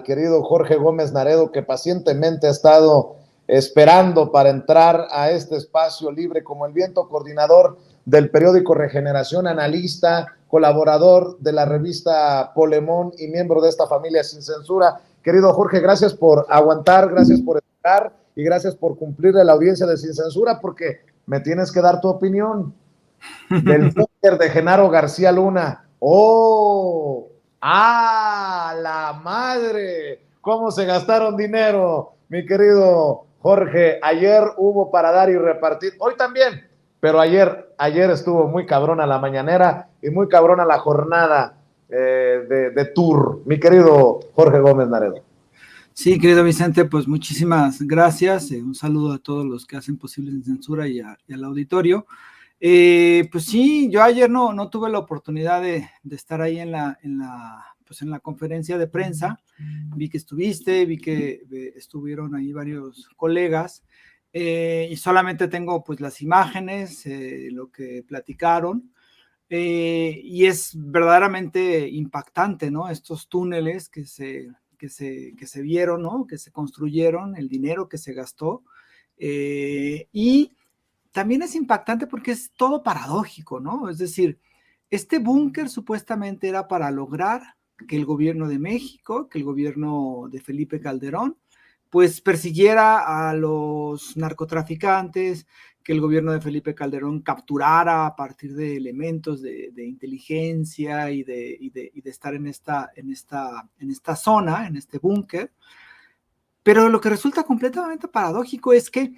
querido Jorge Gómez Naredo, que pacientemente ha estado esperando para entrar a este espacio libre como el viento, coordinador del periódico Regeneración, analista, colaborador de la revista Polemón y miembro de esta familia Sin Censura. Querido Jorge, gracias por aguantar, gracias por estar y gracias por cumplirle a la audiencia de Sin Censura, porque me tienes que dar tu opinión del búnker de Genaro García Luna. ¡Oh! ¡Ah! ¡La madre! ¿Cómo se gastaron dinero, mi querido Jorge? Ayer hubo para dar y repartir. Hoy también, pero ayer estuvo muy cabrona la mañanera y muy cabrona la jornada de tour. Mi querido Jorge Gómez Naredo. Sí, querido Vicente, pues muchísimas gracias. Un saludo a todos los que hacen posible Sin Censura y al auditorio. Pues sí, yo ayer no tuve la oportunidad de estar ahí en la conferencia de prensa. Vi que estuviste, vi que estuvieron ahí varios colegas, y solamente tengo pues las imágenes, lo que platicaron, y es verdaderamente impactante, ¿no? Estos túneles que se vieron, ¿no? Que se construyeron, el dinero que se gastó, y también es impactante porque es todo paradójico, ¿no? Es decir, este búnker supuestamente era para lograr que el gobierno de México, que el gobierno de Felipe Calderón, pues persiguiera a los narcotraficantes, que el gobierno de Felipe Calderón capturara a partir de elementos de inteligencia y de estar en esta zona, en este búnker. Pero lo que resulta completamente paradójico es que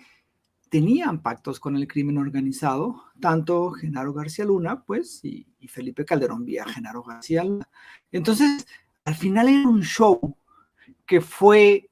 tenían pactos con el crimen organizado, tanto Genaro García Luna, pues, y Felipe Calderón vía Genaro García Luna. Entonces, al final era un show que fue,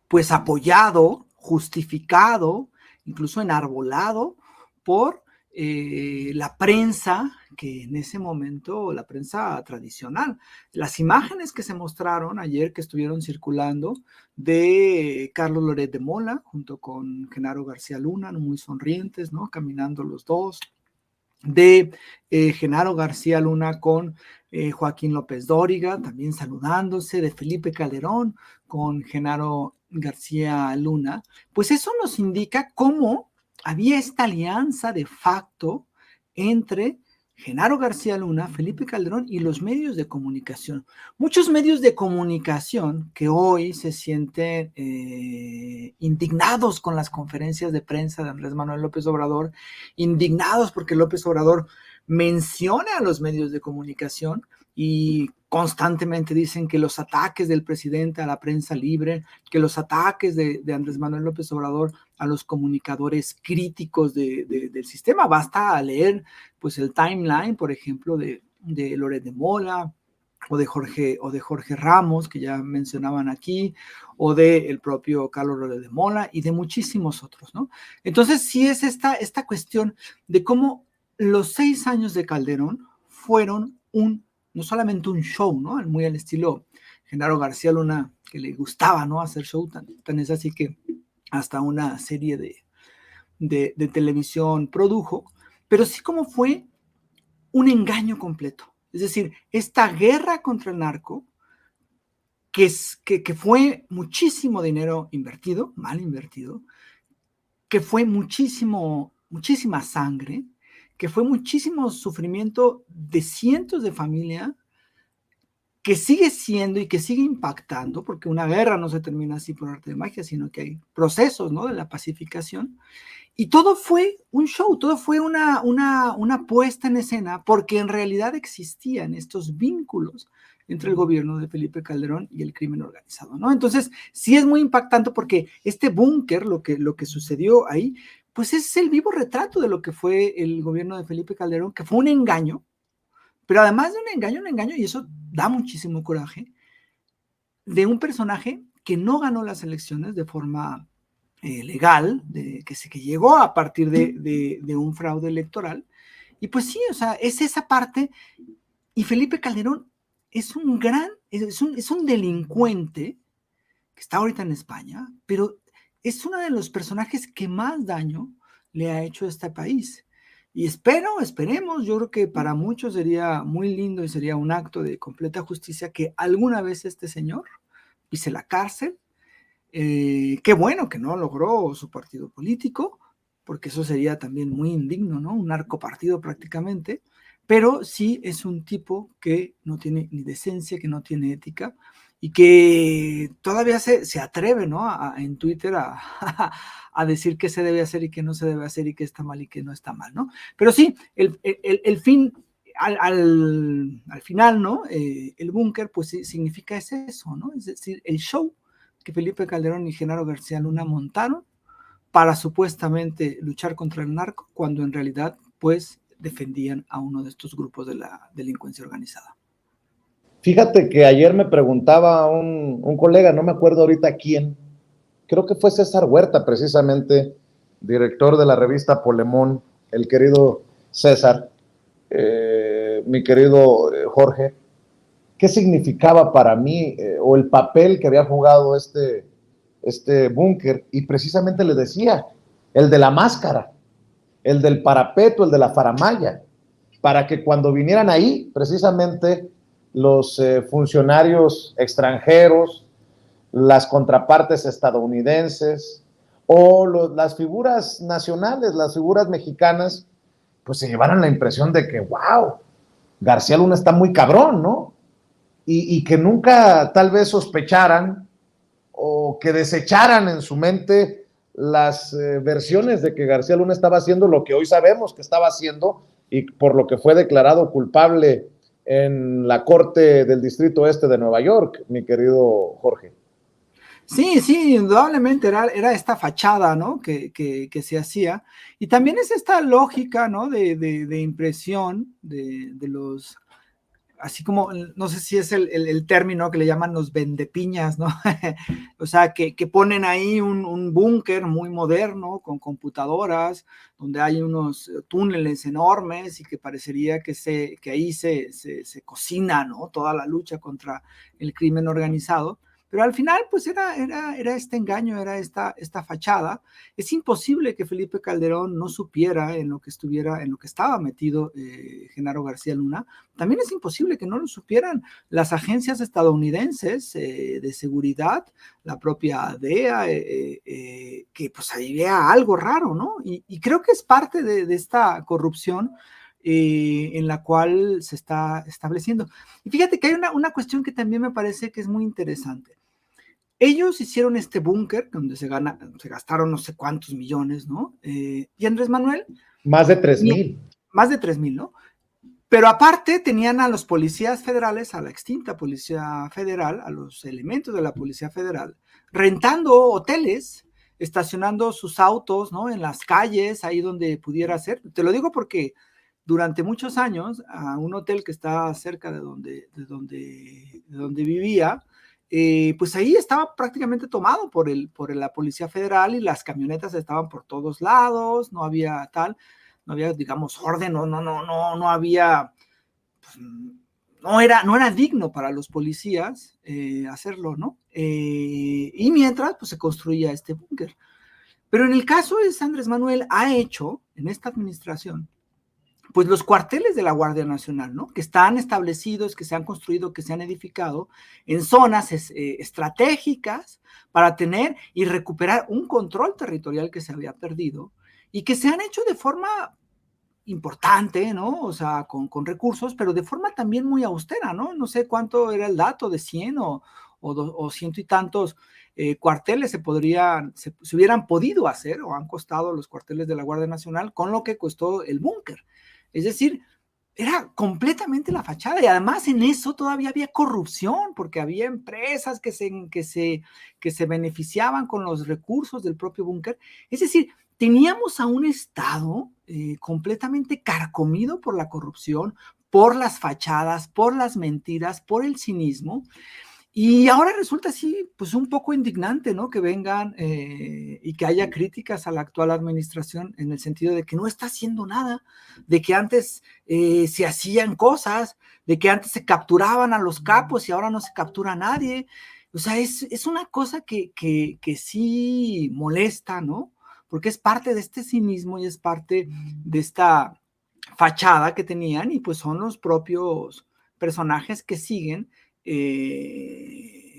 pues, apoyado, justificado, incluso enarbolado por la prensa, que en ese momento, la prensa tradicional. Las imágenes que se mostraron ayer, que estuvieron circulando, de Carlos Loret de Mola, junto con Genaro García Luna, muy sonrientes, ¿no? Caminando los dos, de Genaro García Luna con Joaquín López Dóriga, también saludándose, de Felipe Calderón con Genaro García Luna, pues eso nos indica cómo había esta alianza de facto entre Genaro García Luna, Felipe Calderón y los medios de comunicación. Muchos medios de comunicación que hoy se sienten indignados con las conferencias de prensa de Andrés Manuel López Obrador, indignados porque López Obrador menciona a los medios de comunicación y constantemente dicen que los ataques del presidente a la prensa libre, que los ataques de Andrés Manuel López Obrador a los comunicadores críticos del sistema. Basta leer pues el timeline, por ejemplo, de Loret de Mola, o de Jorge Ramos, que ya mencionaban aquí, o del propio Carlos Loret de Mola, y de muchísimos otros, ¿no? Entonces sí es esta cuestión de cómo los 6 años de Calderón fueron no solamente un show, ¿no? Muy al estilo Genaro García Luna, que le gustaba, ¿no? Hacer show, tan es así que hasta una serie de televisión produjo, pero sí como fue un engaño completo. Es decir, esta guerra contra el narco, que fue muchísimo dinero invertido, mal invertido, que fue muchísima sangre, que fue muchísimo sufrimiento de cientos de familias, que sigue siendo y que sigue impactando, porque una guerra no se termina así por arte de magia, sino que hay procesos, ¿no? De la pacificación. Y todo fue un show, todo fue una puesta en escena, porque en realidad existían estos vínculos entre el gobierno de Felipe Calderón y el crimen organizado, ¿no? Entonces, sí es muy impactante porque este búnker, lo que sucedió ahí, pues es el vivo retrato de lo que fue el gobierno de Felipe Calderón, que fue un engaño, pero además de un engaño, y eso da muchísimo coraje, de un personaje que no ganó las elecciones de forma legal, que llegó a partir de un fraude electoral. Y pues sí, o sea, es esa parte. Y Felipe Calderón es un delincuente que está ahorita en España, pero es uno de los personajes que más daño le ha hecho a este país. Y esperemos, yo creo que para muchos sería muy lindo y sería un acto de completa justicia que alguna vez este señor pise la cárcel. Qué bueno que no logró su partido político, porque eso sería también muy indigno, ¿no? Un narcopartido prácticamente, pero sí es un tipo que no tiene ni decencia, que no tiene ética y que todavía se atreve, ¿no? En Twitter a decir qué se debe hacer y qué no se debe hacer y qué está mal y qué no está mal, ¿no? Pero sí, el fin, al final, ¿no? El búnker, pues sí, significa eso, ¿no? Es decir, el show que Felipe Calderón y Genaro García Luna montaron para supuestamente luchar contra el narco, cuando en realidad, pues, defendían a uno de estos grupos de la delincuencia organizada. Fíjate que ayer me preguntaba un colega, no me acuerdo ahorita quién, creo que fue César Huerta precisamente, director de la revista Polemón, el querido César, mi querido Jorge, ¿qué significaba para mí o el papel que había jugado este búnker? Y precisamente le decía, el de la máscara, el del parapeto, el de la faramalla, para que cuando vinieran ahí, precisamente los funcionarios extranjeros, las contrapartes estadounidenses o las figuras nacionales, las figuras mexicanas, pues se llevaran la impresión de que, wow, García Luna está muy cabrón, ¿no? Y que nunca tal vez sospecharan o que desecharan en su mente las versiones de que García Luna estaba haciendo lo que hoy sabemos que estaba haciendo y por lo que fue declarado culpable en la Corte del Distrito Este de Nueva York, mi querido Jorge. Sí, sí, indudablemente era esta fachada, ¿no? Que se hacía. Y también es esta lógica, ¿no? De impresión de los, así como, no sé si es el término que le llaman los vendepiñas, ¿no? O sea, que ponen ahí un búnker muy moderno con computadoras, donde hay unos túneles enormes y que parecería que ahí se cocina, ¿no? Toda la lucha contra el crimen organizado. Pero al final, pues era este engaño, era esta fachada. Es imposible que Felipe Calderón no supiera en lo que estaba metido Genaro García Luna. También es imposible que no lo supieran las agencias estadounidenses de seguridad, la propia DEA, que pues ahí vea algo raro, ¿no? Y creo que es parte de esta corrupción en la cual se está estableciendo. Y fíjate que hay una cuestión que también me parece que es muy interesante. Ellos hicieron este búnker donde se gastaron no sé cuántos millones, ¿no? Y Andrés Manuel. Más de 3,000. Más de 3,000, ¿no? Pero aparte tenían a los policías federales, a la extinta Policía Federal, a los elementos de la Policía Federal, rentando hoteles, estacionando sus autos, ¿no? En las calles, ahí donde pudiera ser. Te lo digo porque durante muchos años, a un hotel que está cerca de donde vivía, pues ahí estaba prácticamente tomado por la Policía Federal y las camionetas estaban por todos lados, no había digamos, orden, no había, pues, no era digno para los policías hacerlo, ¿no? Y mientras, pues se construía este búnker. Pero en el caso de Andrés Manuel, ha hecho, en esta administración, pues los cuarteles de la Guardia Nacional, ¿no? Que están establecidos, que se han construido, que se han edificado en zonas estratégicas para tener y recuperar un control territorial que se había perdido y que se han hecho de forma importante, ¿no? O sea, con recursos, pero de forma también muy austera, ¿no? No sé cuánto era el dato de 100 o ciento y tantos cuarteles se hubieran podido hacer o han costado los cuarteles de la Guardia Nacional con lo que costó el búnker. Es decir, era completamente la fachada y además en eso todavía había corrupción porque había empresas que se beneficiaban con los recursos del propio búnker. Es decir, teníamos a un Estado completamente carcomido por la corrupción, por las fachadas, por las mentiras, por el cinismo. Y ahora resulta así, pues un poco indignante, ¿no? Que vengan y que haya críticas a la actual administración en el sentido de que no está haciendo nada, de que antes se hacían cosas, de que antes se capturaban a los capos y ahora no se captura a nadie. O sea, es una cosa que sí molesta, ¿no? Porque es parte de este cinismo y es parte de esta fachada que tenían, y pues son los propios personajes que siguen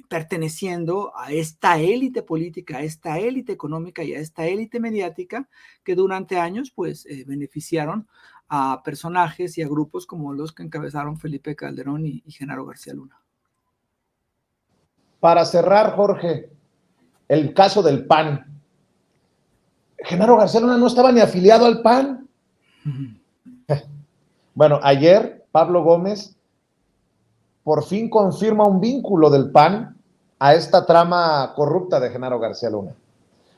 perteneciendo a esta élite política, a esta élite económica y a esta élite mediática que durante años pues beneficiaron a personajes y a grupos como los que encabezaron Felipe Calderón y Genaro García Luna. Para cerrar, Jorge, el caso del PAN. Genaro García Luna no estaba ni afiliado al PAN. Bueno, ayer Pablo Gómez por fin confirma un vínculo del PAN a esta trama corrupta de Genaro García Luna.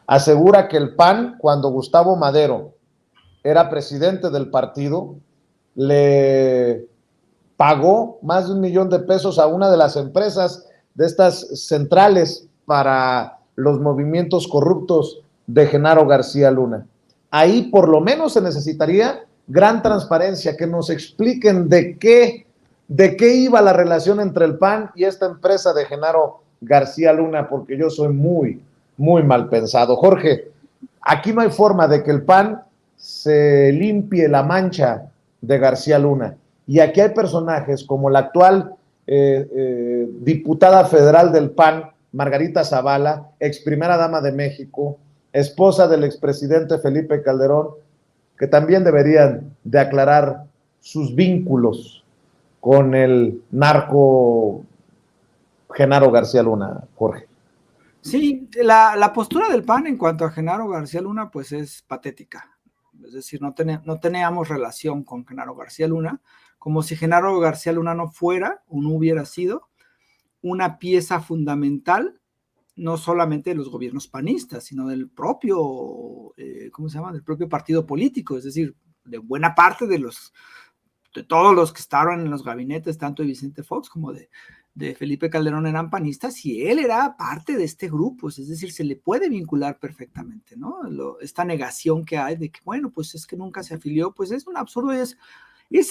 Asegura que el PAN, cuando Gustavo Madero era presidente del partido, le pagó más de $1 millón a una de las empresas de estas centrales para los movimientos corruptos de Genaro García Luna. Ahí por lo menos se necesitaría gran transparencia, que nos expliquen de qué iba la relación entre el PAN y esta empresa de Genaro García Luna, porque yo soy muy, muy mal pensado. Jorge, aquí no hay forma de que el PAN se limpie la mancha de García Luna. Y aquí hay personajes como la actual diputada federal del PAN, Margarita Zavala, ex primera dama de México, esposa del expresidente Felipe Calderón, que también deberían de aclarar sus vínculos con el narco Genaro García Luna, Jorge. Sí, la postura del PAN en cuanto a Genaro García Luna pues es patética. Es decir, no teníamos relación con Genaro García Luna, como si Genaro García Luna no fuera o no hubiera sido una pieza fundamental, no solamente de los gobiernos panistas, sino del propio, ¿cómo se llama? Del propio partido político, es decir, de buena parte de todos los que estaban en los gabinetes, tanto de Vicente Fox como de Felipe Calderón, eran panistas, y él era parte de este grupo, es decir, se le puede vincular perfectamente, ¿no? Esta negación que hay de que, bueno, pues es que nunca se afilió, pues es un absurdo, es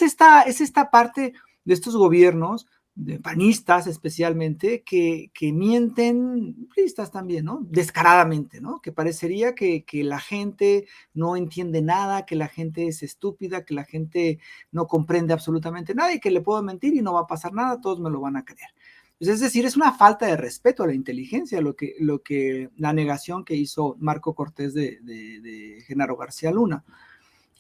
esta parte de estos gobiernos, de panistas especialmente, que mienten, priistas también, ¿no? Descaradamente, ¿no? Que parecería que la gente no entiende nada, que la gente es estúpida, que la gente no comprende absolutamente nada y que le puedo mentir y no va a pasar nada, todos me lo van a creer. Pues es decir, es una falta de respeto a la inteligencia la negación que hizo Marco Cortés de Genaro García Luna.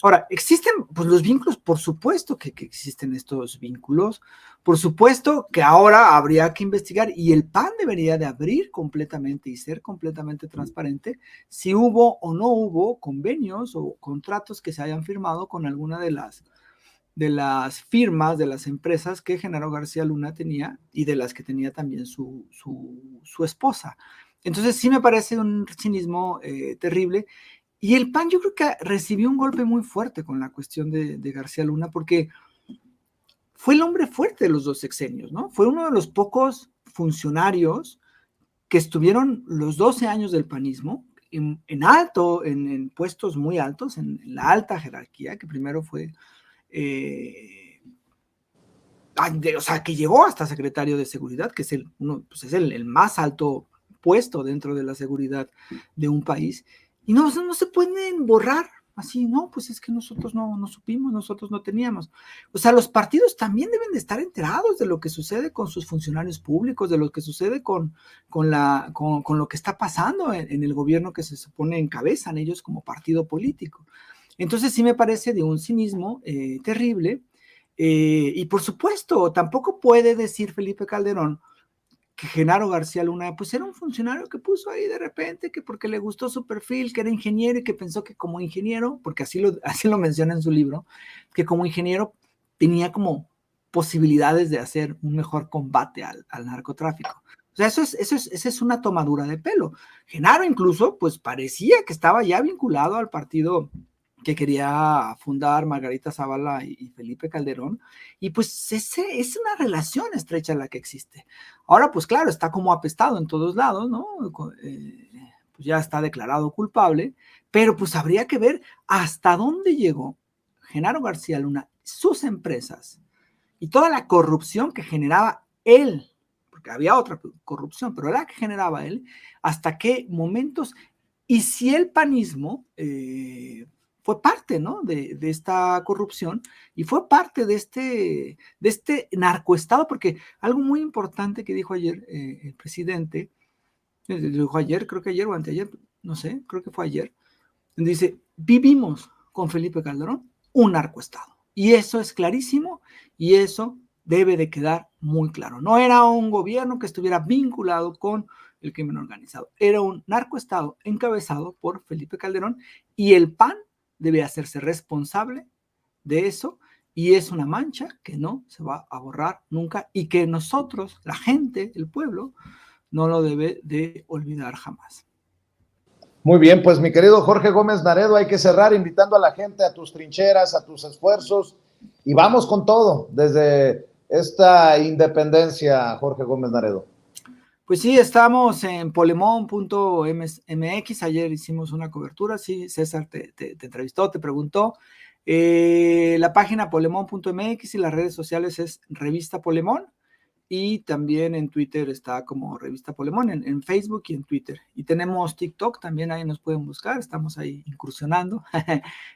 Ahora, ¿existen pues, los vínculos? Por supuesto que existen estos vínculos, por supuesto que ahora habría que investigar, y el PAN debería de abrir completamente y ser completamente transparente si hubo o no hubo convenios o contratos que se hayan firmado con alguna de las firmas, de las empresas que Genaro García Luna tenía y de las que tenía también su esposa. Entonces sí me parece un cinismo terrible. Y el PAN yo creo que recibió un golpe muy fuerte con la cuestión de García Luna, porque fue el hombre fuerte de los 2 sexenios, ¿no? Fue uno de los pocos funcionarios que estuvieron los 12 años del panismo en puestos muy altos, en la alta jerarquía, que primero fue, o sea, que llegó hasta secretario de Seguridad, que es el más alto puesto dentro de la seguridad de un país. Y no se pueden borrar así, no, pues es que nosotros no supimos, nosotros no teníamos. O sea, los partidos también deben de estar enterados de lo que sucede con sus funcionarios públicos, de lo que sucede con lo que está pasando en el gobierno que se supone encabezan ellos como partido político. Entonces sí me parece de un cinismo terrible, y por supuesto, tampoco puede decir Felipe Calderón que Genaro García Luna, pues era un funcionario que puso ahí de repente, que porque le gustó su perfil, que era ingeniero y que pensó que como ingeniero, porque así lo menciona en su libro, que como ingeniero tenía como posibilidades de hacer un mejor combate al narcotráfico. O sea, esa es una tomadura de pelo. Genaro incluso, pues parecía que estaba ya vinculado al partido que quería fundar Margarita Zavala y Felipe Calderón, y pues es una relación estrecha la que existe. Ahora, pues claro, está como apestado en todos lados, ¿no? Pues ya está declarado culpable, pero pues habría que ver hasta dónde llegó Genaro García Luna, sus empresas y toda la corrupción que generaba él, porque había otra corrupción, pero la que generaba él, hasta qué momentos, y si el panismo fue parte, ¿no? de esta corrupción y fue parte de este narcoestado, porque algo muy importante que dijo ayer el presidente, dijo ayer, creo que ayer o anteayer, no sé, creo que fue ayer, dice, vivimos con Felipe Calderón un narcoestado. Y eso es clarísimo y eso debe de quedar muy claro. No era un gobierno que estuviera vinculado con el crimen organizado. Era un narcoestado encabezado por Felipe Calderón y el PAN debe hacerse responsable de eso y es una mancha que no se va a borrar nunca y que nosotros, la gente, el pueblo, no lo debe de olvidar jamás. Muy bien, pues mi querido Jorge Gómez Naredo, hay que cerrar invitando a la gente a tus trincheras, a tus esfuerzos y vamos con todo desde esta independencia, Jorge Gómez Naredo. Pues sí, estamos en polemon.mx, ayer hicimos una cobertura, sí, César te entrevistó, te preguntó, la página polemon.mx y las redes sociales es Revista Polemón, y también en Twitter está como Revista Polemón, en Facebook y en Twitter. Y tenemos TikTok, también ahí nos pueden buscar, estamos ahí incursionando.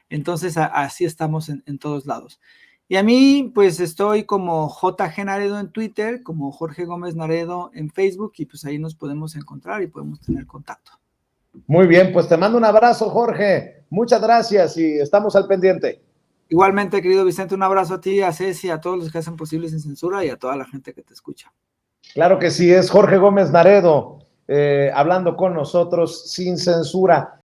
Entonces, así estamos en todos lados. Y a mí, pues estoy como JG Naredo en Twitter, como Jorge Gómez Naredo en Facebook, y pues ahí nos podemos encontrar y podemos tener contacto. Muy bien, pues te mando un abrazo, Jorge. Muchas gracias y estamos al pendiente. Igualmente, querido Vicente, un abrazo a ti, a Ceci, a todos los que hacen posible Sin Censura y a toda la gente que te escucha. Claro que sí, es Jorge Gómez Naredo hablando con nosotros sin censura.